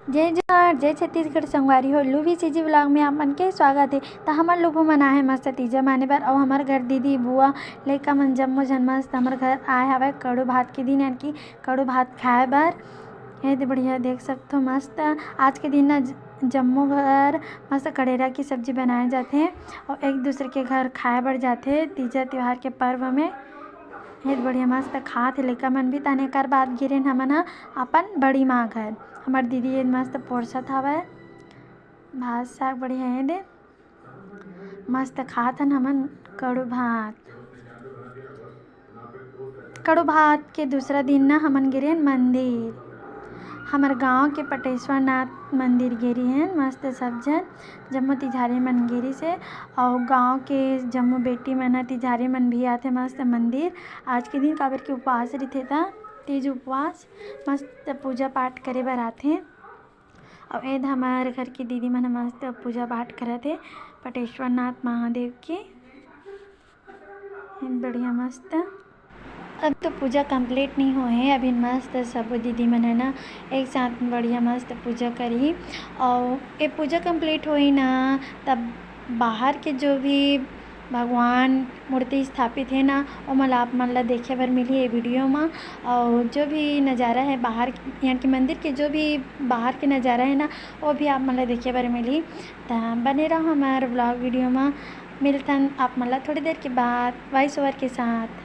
जय जोहार जय छत्तीसगढ़ संगवारी हो लू भी चीजी ब्लॉग में आप मन के स्वागत है। तो हमन लोग मना है मस्त तीजा माने बर और हमार घर दीदी बुआ लइका मन जम्मो झन मस्त हमार घर आए हवे कड़ू भात के दिन यानी कि कड़ू भात खाए बर। ये तो बढ़िया देख सकते हो मस्त आज के दिन ना जम्मो घर मस्त कड़ेरा की सब्जी बनाए जाते हैं और एक दूसरे के घर खाए बर जाते तीजा त्योहार के पर्व में। ये बढ़िया मस्त खात है लइका मन भी तने कर बात गिरे हमन ह अपन बड़ी माँ घर हमार दीदी ये मस्त पोरसत हवय भात साग बढ़िया है दे मस्त खात हन हमन कड़ू भात के दूसरा दिन ना हमन गिरे मंदिर हमार गांव के पटेश्वर नाथ मंदिर गिरी हैं मस्त सब जन जम्मो तिझारी मन गिरी से और गांव के जम्मो बेटी मन तिझारी मन भी आते मस्त मंदिर आज के दिन काबर के उपवास रथे था तीज उपवास मस्त पूजा पाठ करे बर आथे और एद हमारे घर की दीदी मन मस्त पूजा पाठ करत है पटेश्वर नाथ महादेव की बढ़िया मस्त। अब तो पूजा कंप्लीट नहीं हुए हैं अभी मस्त सब दीदी मन है ना एक साथ बढ़िया मस्त पूजा करी और ये पूजा कंप्लीट हुई ना तब बाहर के जो भी भगवान मूर्ति स्थापित है ना वो मला आप मन ला देखे बर मिली ये वीडियो में और जो भी नज़ारा है बाहर यहाँ के मंदिर के जो भी बाहर के नज़ारा है ना वो भी आप मन ला देखे बर मिली। तो बने रहो हमारे ब्लॉग वीडियो में मिलता आप मन ला थोड़ी देर के बाद वॉइस ओवर के साथ।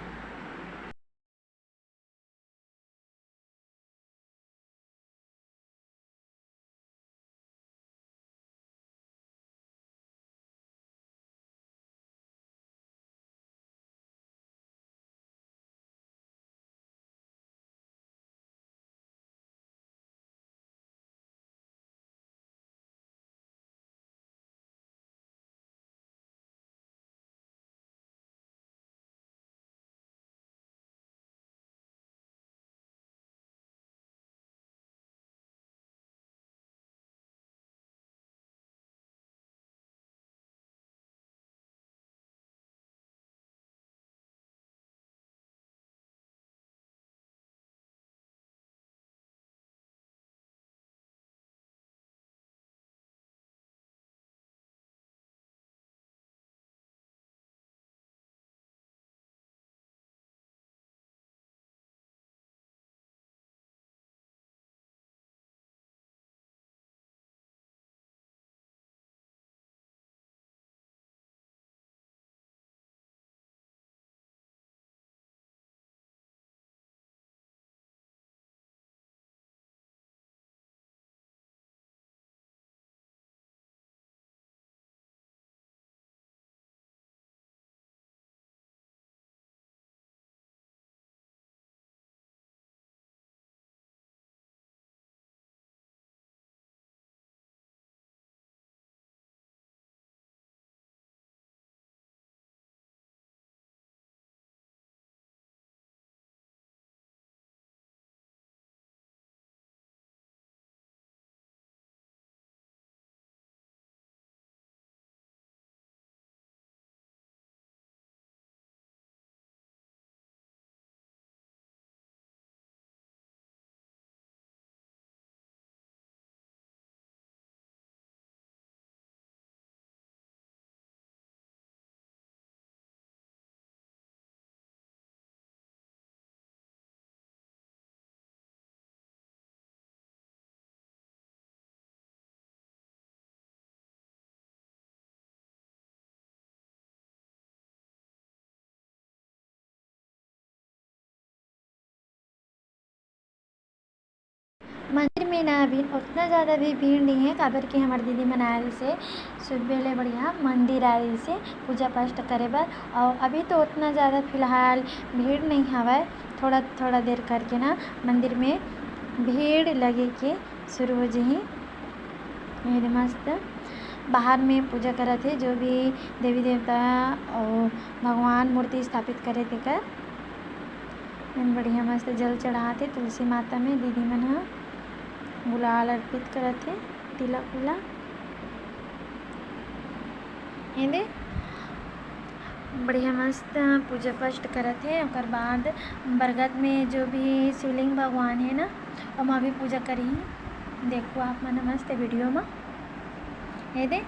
मंदिर में ना अभी उतना ज़्यादा भी भीड़ नहीं है काबर कि हमारे दीदी मन आए से सुबह ले बढ़िया मंदिर आए से पूजा पाठ करे बर और अभी तो उतना ज़्यादा फिलहाल भीड़ नहीं हवय थोड़ा थोड़ा देर करके ना मंदिर में भीड़ लगे के शुरू हो जाही। ये मस्त बाहर में पूजा करे थे जो भी देवी देवता और भगवान मूर्ति स्थापित करे थे कर बढ़िया मस्त जल चढ़ाते तुलसी माता में दीदी मन ह गुलाल अर्पित करत थे तिलक उला दे बढ़िया मस्त पूजा पाठ करत है। ओकर बाद बरगद में जो भी शिवलिंग भगवान है ना वहाँ भी पूजा करी देखो आप मन मस्त वीडियो में ये दे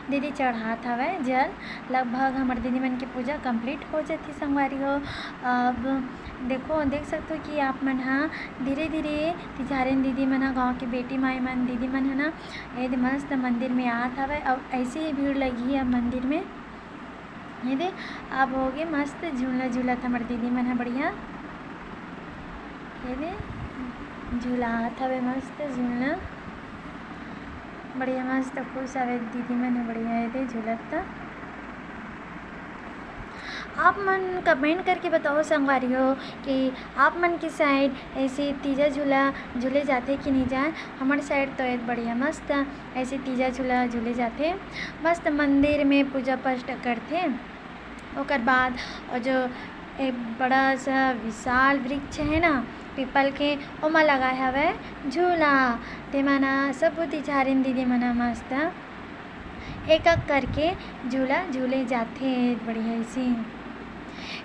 दीदी चढ़ात हवे जल। लगभग हमारे दीदी मन की पूजा कंप्लीट हो जाती संगवारी हो। अब देखो देख सकते हो कि आप मन हाँ धीरे धीरे तिजारिन दीदी मन गाँव की बेटी माई मन दीदी मन है ना ये मस्त मंदिर में आत हवे। अब ऐसे ही भीड़ लगी है अब मंदिर में। ये दे अब हो गए मस्त झूला झूला था हमारे दीदी मन है बढ़िया। ये दे झूला आत हवे मस्त झूलना बढ़िया मस्त खुश आवे दीदी मन है बढ़िया। ये दे झूलत आप मन कमेंट करके बताओ संगवारी हो कि आप मन की साइड ऐसे तीजा झूला झूले जाते कि नहीं जाए। हमारे साइड तो एक बढ़िया मस्त ऐसे तीजा झूला झूले जाते मस्त मंदिर में पूजा पाठ करते। ओकर बाद और जो एक बड़ा सा विशाल वृक्ष है ना पीपल के ओमा लगाए हवे झूला ते मना सब तिजारिन दीदी मना मस्त एक एक करके झूला झूले जाते बढ़िया ऐसी।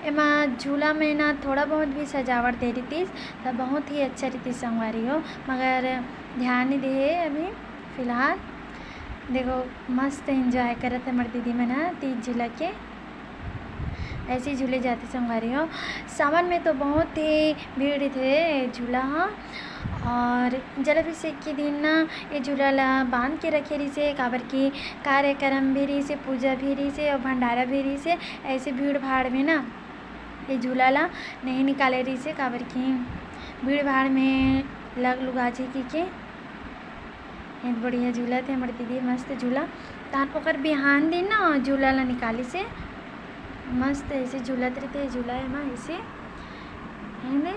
एमा झूला में ना थोड़ा बहुत भी सजावट दे रही थी तो बहुत ही अच्छा रीति संगवारी हो मगर ध्यान नहीं दे अभी फ़िलहाल। देखो मस्त एंजॉय करत है हमारी दीदी मना तीज झूला के ऐसे झूले जाते संगवारी हो। सावन में तो बहुत ही भीड़ थे झूला हाँ। और जलाभिषेक के दिन ना ये झूला ला बांध के रखे रही से काबर की कार्यक्रम भी रही से पूजा भी रही से और भंडारा भी रही से ऐसे भीड़ भाड़ में ना ये झूला ला नहीं निकाले रही से काबर की भीड़ भाड़ में लग लुगा जी के एक बढ़िया झूला थे हमारे दीदी मस्त झूला तान ओकर बिहान दिन ना झूला ला निकाली से मस्त ऐसे झूलत रहते झूला है माँ ऐसे है।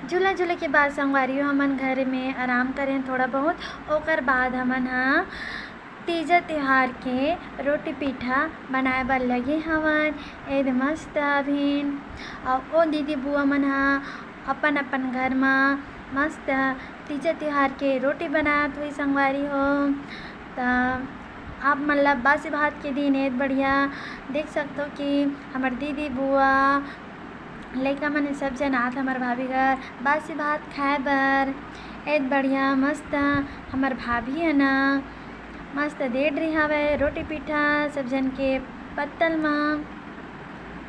झूला झूले के बाद संगवारी हो हमन घर में आराम करें थोड़ा बहुत। ओकर बाद हमन हाँ तीजा त्योहार के रोटी पीठा बनाए बर लगे हवन एद मस्त अभिन। और ओ दीदी बुआ मन हाँ अपन अपन घर में मस्त तीजा त्योहार के रोटी बनात हुई संगवारी हो। त आप मतलब बासी भात के दिन एक बढ़िया देख सकते हो कि हमार दीदी बुआ लड़का मन सब जन आत हमार भाभी घर बासी भात खाए बर एक बढ़िया मस्त हमार भाभी है ना मस्त दे रही हवे रोटी पीठा सब जन के पत्तल में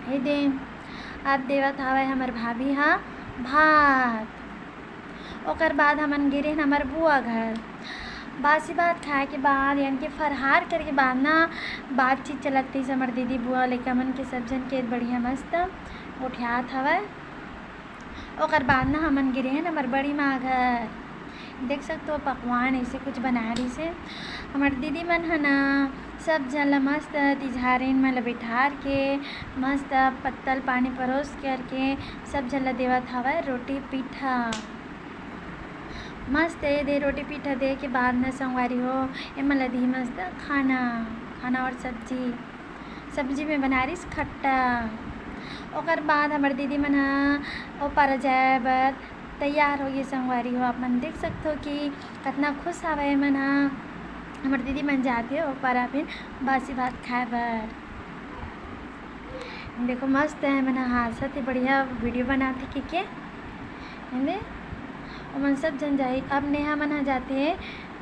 हे दे अब देवत हवे हमार भाभी हाँ भात। ओकर बाद हमन गिरे हमार बुआ घर बासी भात खाए के बाद यानी कि फरहार करके बाद ना बातचीत चलती से हमार दीदी बुआ लड़का मन के सब जन के बढ़िया मस्त उठियात हवे। ओकर बाद ना हमन गिरे हैं हमार बड़ी माँ घर देख सकते हो पकवान ऐसे कुछ बना रही से हमार दीदी मन है ना सब जन ला मस्त तिजारिन में बिठार के मस्त पत्तल पानी परोस करके सब जन ला देवत हवे रोटी पीठा मस्त दे रोटी पीठा दे के बाद में संगवारी हो एमा लदी मस्त खाना और सब्जी में बना रही खट्टा। ओकर बाद हमारे दीदी मन ऊपर जाए बर तैयार हो गए संगवारी हो। आप मन देख सकते हो कि कितना खुश हवे मन हमारे दीदी मन जाते ऊपर फिर बासी भात खाए बर। देखो मस्त है मन हाथ बढ़िया वीडियो बनाते के है मन सब जन जाए। अब नेहा मन जाते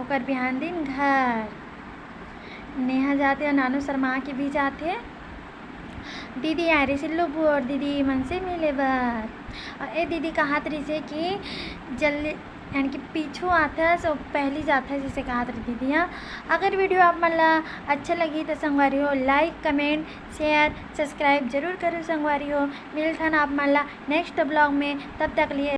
ओकर बिहान दिन घर नेहा जाते और नानू शर्मा के भी जाते दीदी आ रही सिल्लू बुआ और दीदी मन से मिले बर। और ए दीदी कहात रही से कि जल्दी यानी कि पीछू आता है सो पहली जाता है जैसे कहा था दीदी। हाँ अगर वीडियो आप मला अच्छा लगी तो संगवारी हो लाइक कमेंट शेयर सब्सक्राइब जरूर करो संगवारी हो। मिलता ना आप मला नेक्स्ट ब्लॉग में तब तक लिए